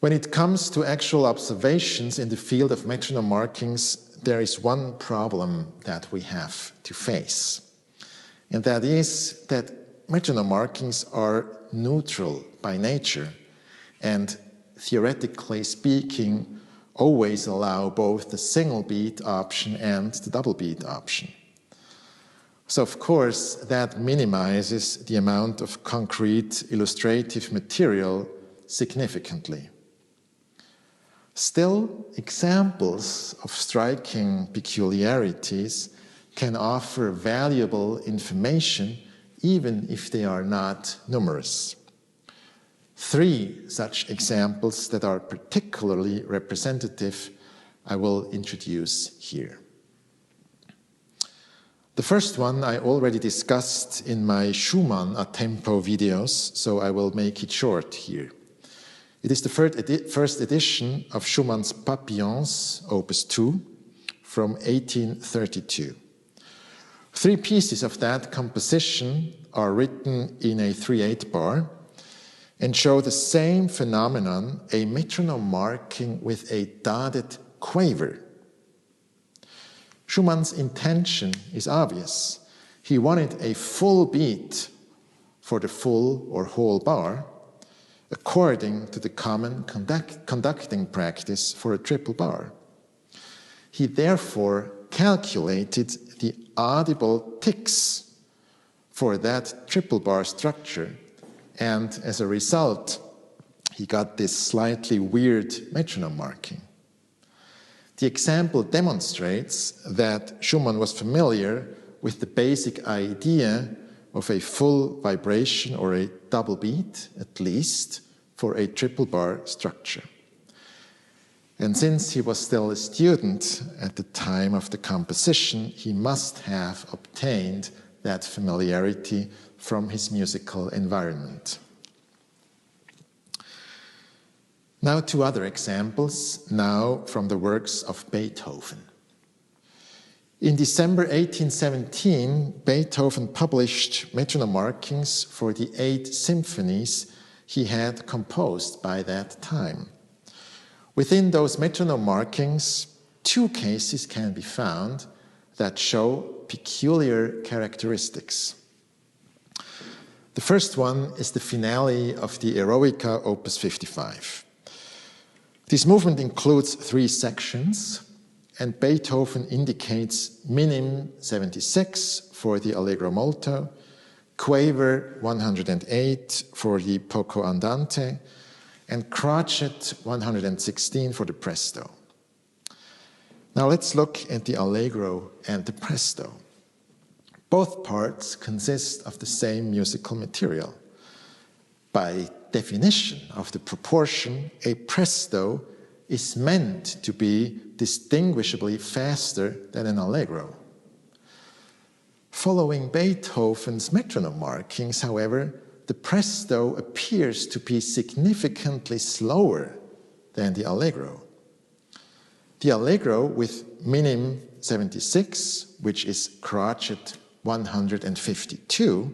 When it comes to actual observations in the field of metronome markings, there is one problem that we have to face. And that is that metronome markings are neutral by nature and, theoretically speaking, always allow both the single beat option and the double beat option. So, of course, that minimizes the amount of concrete illustrative material significantly. Still, examples of striking peculiarities can offer valuable information even if they are not numerous. 3 such examples that are particularly representative I will introduce here. The first one I already discussed in my Schumann a tempo videos, so I will make it short here. It is the first edition of Schumann's Papillons, Opus 2, from 1832. 3 pieces of that composition are written in a 3/8 bar and show the same phenomenon, a metronome marking with a dotted quaver. Schumann's intention is obvious. He wanted a full beat for the full or whole bar, according to the common conducting practice for a triple bar. He therefore calculated the audible ticks for that triple bar structure, and as a result, he got this slightly weird metronome marking. The example demonstrates that Schumann was familiar with the basic idea of a full vibration or a double beat, at least, for a triple bar structure. And since he was still a student at the time of the composition, he must have obtained that familiarity from his musical environment. Now 2 other examples, now from the works of Beethoven. In December 1817, Beethoven published metronome markings for the 8 symphonies he had composed by that time. Within those metronome markings, 2 cases can be found that show peculiar characteristics. The first one is the finale of the Eroica Opus 55. This movement includes 3 sections, and Beethoven indicates minim 76 for the Allegro molto, quaver 108 for the poco andante, and crotchet 116 for the presto. Now let's look at the Allegro and the presto. Both parts consist of the same musical material. By definition of the proportion, a presto is meant to be distinguishably faster than an Allegro. Following Beethoven's metronome markings, however, the presto appears to be significantly slower than the Allegro. The Allegro with minim 76, which is crotchet 152,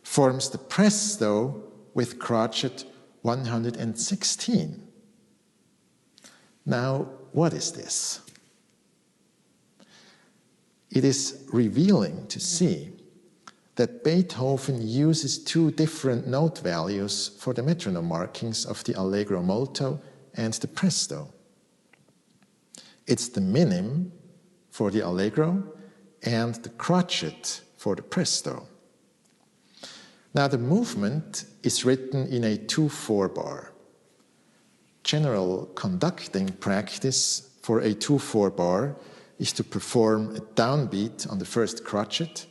forms the presto with crotchet 116. Now, what is this? It is revealing to see that Beethoven uses 2 different note values for the metronome markings of the Allegro molto and the presto. It's the minim for the Allegro and the crotchet for the presto. Now the movement is written in a 2/4 bar. General conducting practice for a 2/4 bar is to perform a downbeat on the first crotchet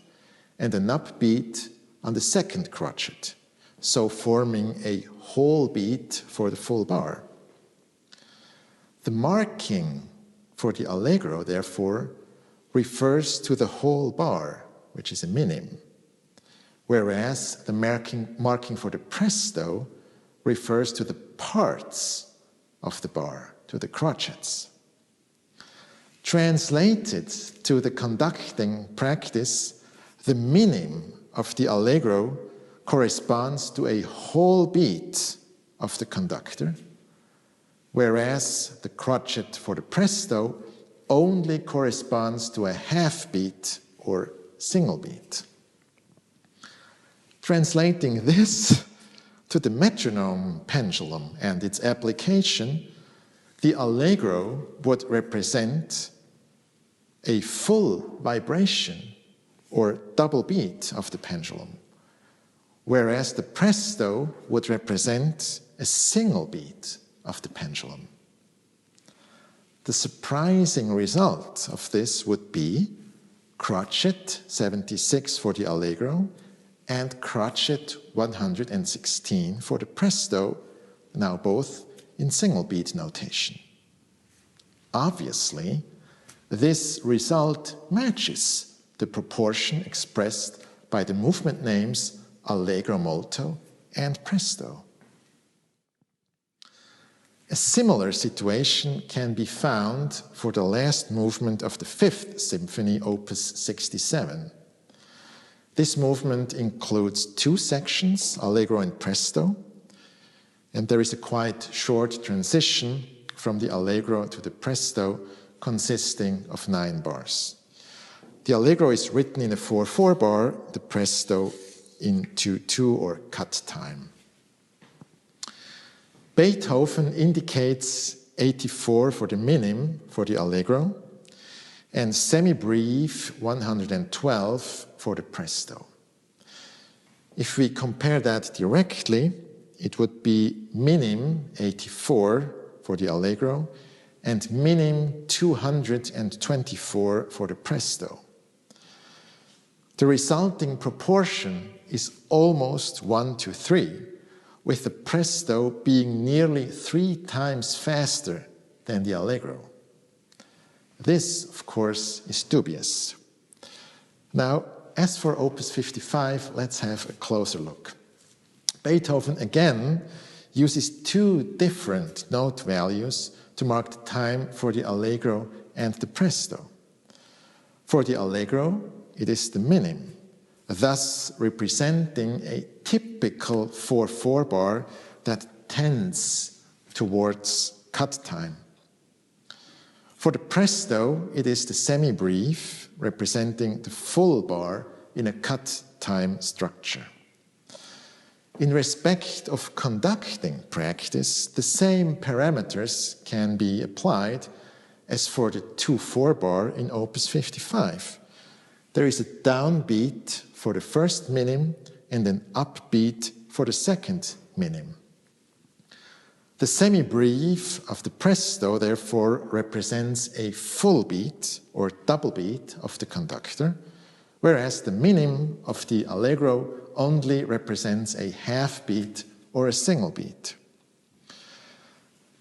and an upbeat on the second crotchet, so forming a whole beat for the full bar. The marking for the Allegro, therefore, refers to the whole bar, which is a minim, whereas the marking for the presto refers to the parts of the bar, to the crotchets. Translated to the conducting practice, the minim of the Allegro corresponds to a whole beat of the conductor, whereas the crotchet for the presto only corresponds to a half beat or single beat. Translating this to the metronome pendulum and its application, the allegro would represent a full vibration or double beat of the pendulum, whereas the presto would represent a single beat of the pendulum. The surprising result of this would be crotchet 76 for the allegro and crotchet 116 for the presto, now both in single beat notation. Obviously, this result matches the proportion expressed by the movement names allegro molto and presto. A similar situation can be found for the last movement of the Fifth Symphony, Opus 67. This movement includes two sections, allegro and presto, and there is a quite short transition from the allegro to the presto consisting of 9 bars. The allegro is written in a 4/4 bar, the presto in 2/2 or cut time. Beethoven indicates 84 for the minim for the allegro and semi-brief 112 for the presto. If we compare that directly, it would be minim 84 for the allegro and minim 224 for the presto. The resulting proportion is almost 1:3, with the presto being nearly 3 times faster than the allegro. This, of course, is dubious. Now, as for Opus 55, let's have a closer look. Beethoven again uses 2 different note values to mark the time for the allegro and the presto. For the allegro, it is the minim, thus representing a typical 4/4 bar that tends towards cut time. For the presto, it is the semi-brief, representing the full bar in a cut time structure. In respect of conducting practice, the same parameters can be applied as for the 2/4 bar in Opus 55. There is a downbeat for the first minim and an upbeat for the second minim. The semi-brief of the presto, therefore, represents a full beat or double beat of the conductor, whereas the minim of the allegro only represents a half beat or a single beat.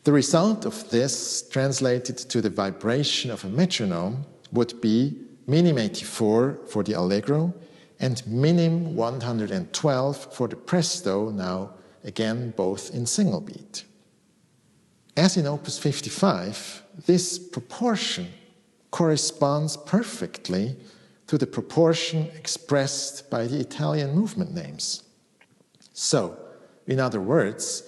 The result of this, translated to the vibration of a metronome, would be minim 84 for the allegro and minim 112 for the presto, now again both in single beat. As in Opus 55, this proportion corresponds perfectly to the proportion expressed by the Italian movement names. So, in other words,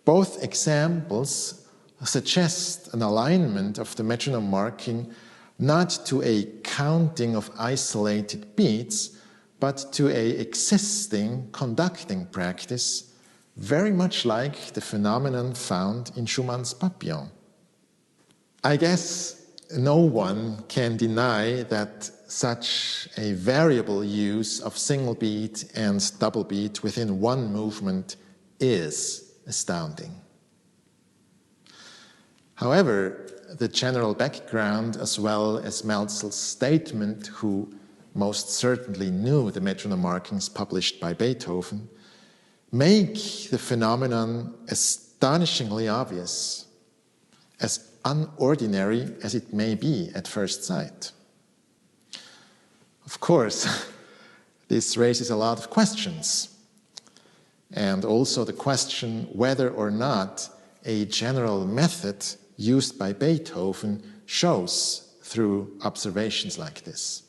both examples suggest an alignment of the metronome marking not to a counting of isolated beats, but to an existing conducting practice, very much like the phenomenon found in Schumann's Papillon. I guess no one can deny that such a variable use of single beat and double beat within one movement is astounding. However, the general background, as well as Melzel's statement, who most certainly knew the metronome markings published by Beethoven, make the phenomenon astonishingly obvious, as unordinary as it may be at first sight. Of course, this raises a lot of questions, and also the question whether or not a general method used by Beethoven shows through observations like this.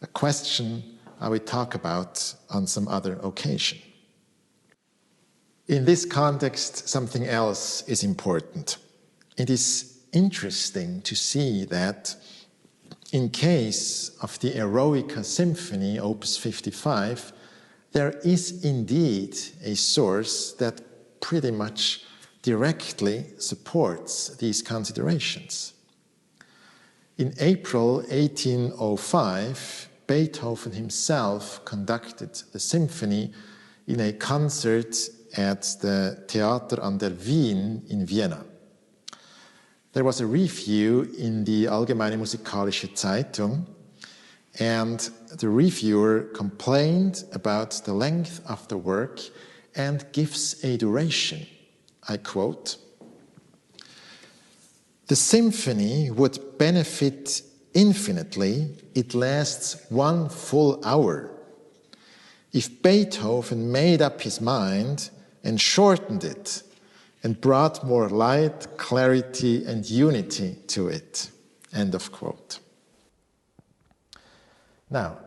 A question I will talk about on some other occasion. In this context, something else is important. It is interesting to see that in case of the Eroica Symphony, Opus 55, there is indeed a source that pretty much directly supports these considerations. In April 1805, Beethoven himself conducted the symphony in a concert at the Theater an der Wien in Vienna. There was a review in the Allgemeine Musikalische Zeitung, and the reviewer complained about the length of the work and gives a duration. I quote, "The symphony would benefit infinitely. It lasts 1 full hour. If Beethoven made up his mind and shortened it and brought more light, clarity, and unity to it." End of quote. Now,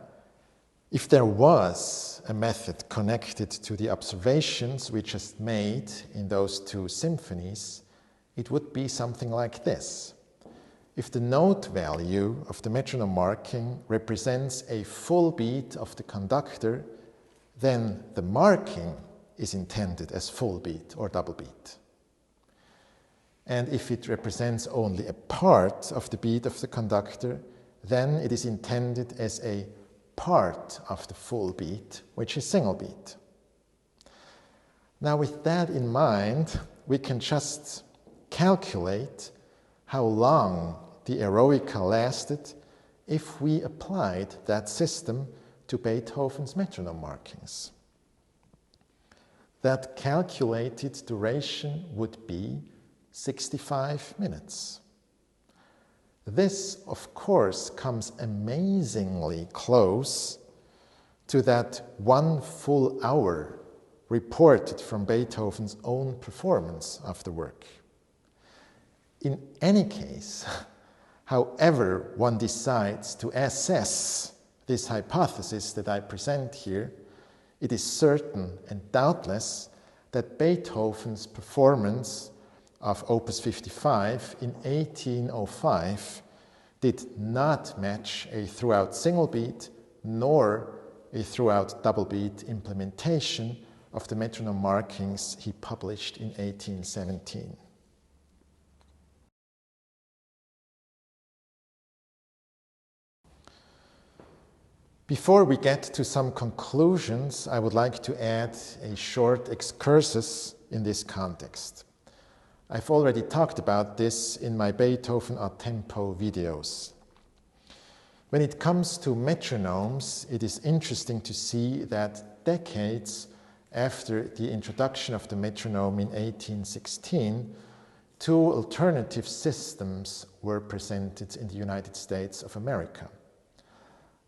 if there was a method connected to the observations we just made in those two symphonies, it would be something like this. If the note value of the metronome marking represents a full beat of the conductor, then the marking is intended as full beat or double beat. And if it represents only a part of the beat of the conductor, then it is intended as a part of the full beat, which is single beat. Now, with that in mind, we can just calculate how long the Eroica lasted if we applied that system to Beethoven's metronome markings. That calculated duration would be 65 minutes. This, of course, comes amazingly close to that 1 full hour reported from Beethoven's own performance of the work. In any case, however one decides to assess this hypothesis that I present here, it is certain and doubtless that Beethoven's performance of Opus 55 in 1805 did not match a throughout single beat nor a throughout double beat implementation of the metronome markings he published in 1817. Before we get to some conclusions, I would like to add a short excursus in this context. I've already talked about this in my Beethoven a tempo videos. When it comes to metronomes, it is interesting to see that decades after the introduction of the metronome in 1816, 2 alternative systems were presented in the United States of America.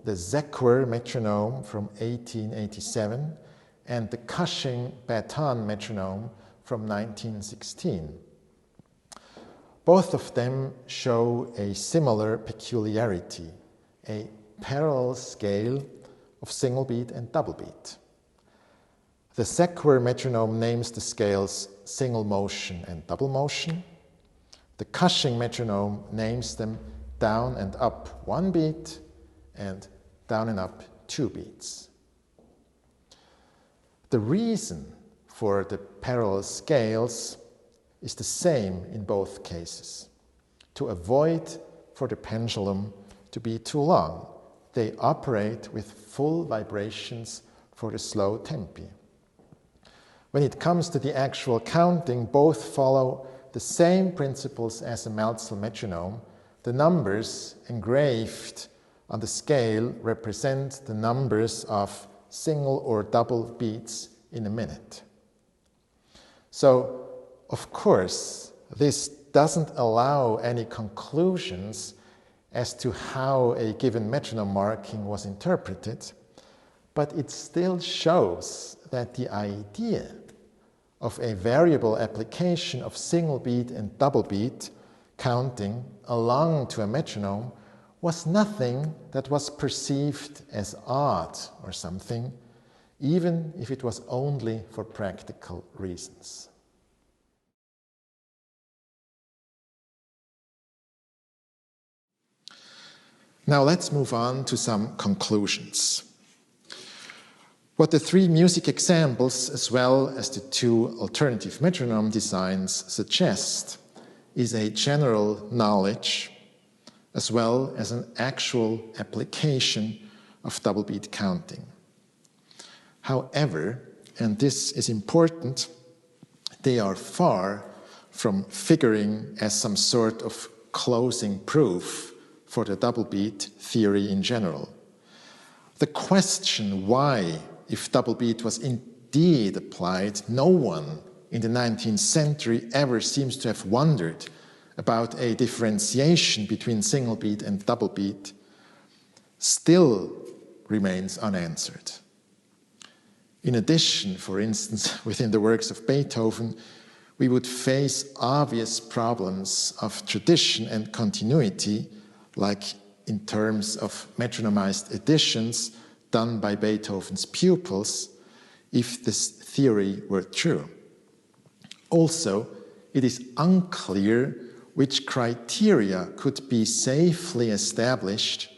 The Sequer metronome from 1887 and the Cushing-Baton metronome from 1916. Both of them show a similar peculiarity, a parallel scale of single beat and double beat. The Sequer metronome names the scales single motion and double motion. The Cushing metronome names them down and up 1 beat and down and up 2 beats. The reason for the parallel scales is the same in both cases. To avoid for the pendulum to be too long, they operate with full vibrations for the slow tempi. When it comes to the actual counting, both follow the same principles as a Mälzel metronome. The numbers engraved on the scale represent the numbers of single or double beats in a minute. So, of course, this doesn't allow any conclusions as to how a given metronome marking was interpreted, but it still shows that the idea of a variable application of single beat and double beat counting along to a metronome was nothing that was perceived as odd or something. even if it was only for practical reasons. Now let's move on to some conclusions. What the three music examples, as well as the two alternative metronome designs, suggest is a general knowledge as well as an actual application of double beat counting. However, and this is important, they are far from figuring as some sort of closing proof for the double beat theory in general. The question why, if double beat was indeed applied, no one in the 19th century ever seems to have wondered about a differentiation between single beat and double beat, still remains unanswered. In addition, for instance, within the works of Beethoven, we would face obvious problems of tradition and continuity, like in terms of metronomized editions done by Beethoven's pupils, if this theory were true. Also, it is unclear which criteria could be safely established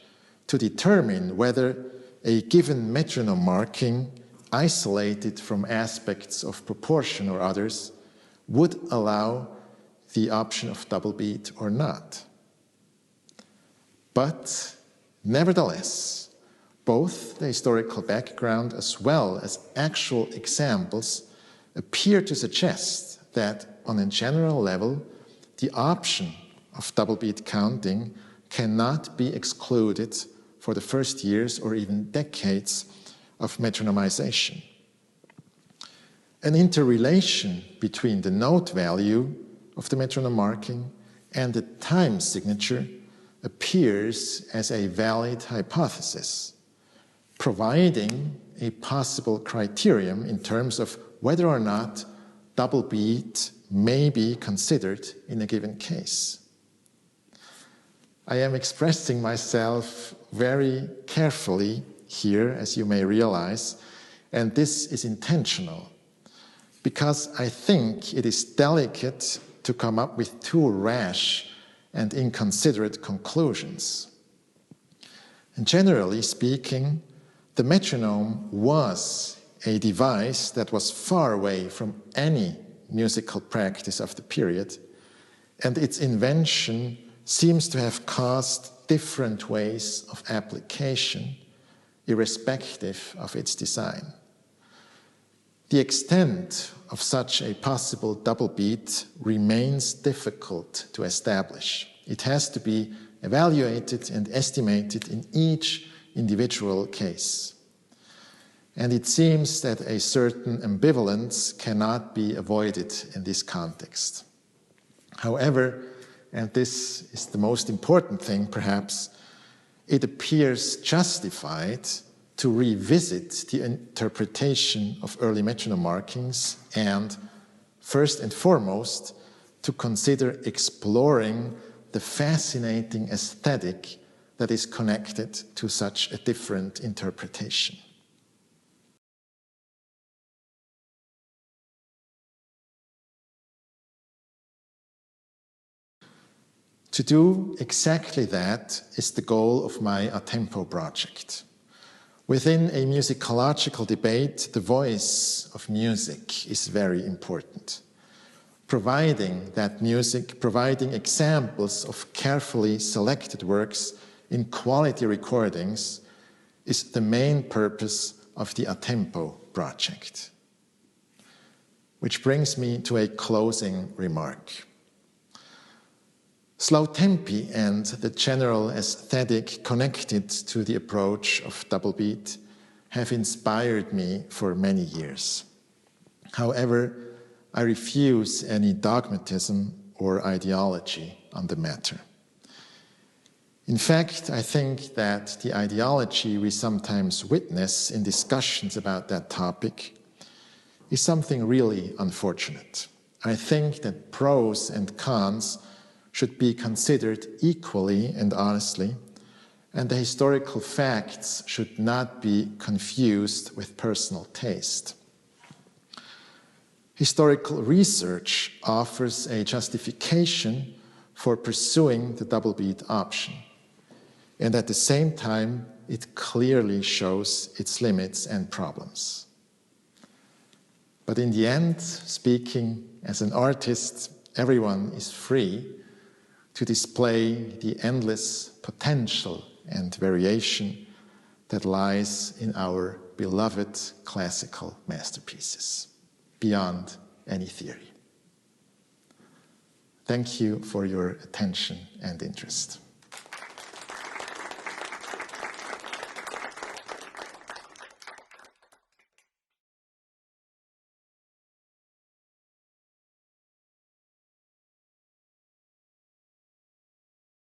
to determine whether a given metronome marking, isolated from aspects of proportion or others, would allow the option of double beat or not. But nevertheless, both the historical background as well as actual examples appear to suggest that on a general level, the option of double beat counting cannot be excluded for the first years or even decades of metronomization. An interrelation between the note value of the metronome marking and the time signature appears as a valid hypothesis, providing a possible criterion in terms of whether or not double beat may be considered in a given case. I am expressing myself very carefully here, as you may realize, and this is intentional, because I think it is delicate to come up with too rash and inconsiderate conclusions. And generally speaking, the metronome was a device that was far away from any musical practice of the period, and its invention seems to have caused different ways of application, irrespective of its design. The extent of such a possible double beat remains difficult to establish. It has to be evaluated and estimated in each individual case. And it seems that a certain ambivalence cannot be avoided in this context. However, and this is the most important thing perhaps, it appears justified to revisit the interpretation of early metronome markings and, first and foremost, to consider exploring the fascinating aesthetic that is connected to such a different interpretation. To do exactly that is the goal of my A Tempo project. Within a musicological debate, the voice of music is very important. Providing that music, providing examples of carefully selected works in quality recordings is the main purpose of the A Tempo project. Which brings me to a closing remark. Slow tempi and the general aesthetic connected to the approach of double beat have inspired me for many years. However, I refuse any dogmatism or ideology on the matter. In fact, I think that the ideology we sometimes witness in discussions about that topic is something really unfortunate. I think that pros and cons should be considered equally and honestly, and the historical facts should not be confused with personal taste. Historical research offers a justification for pursuing the double beat option, and at the same time, it clearly shows its limits and problems. But in the end, speaking as an artist, everyone is free to display the endless potential and variation that lies in our beloved classical masterpieces, beyond any theory. Thank you for your attention and interest.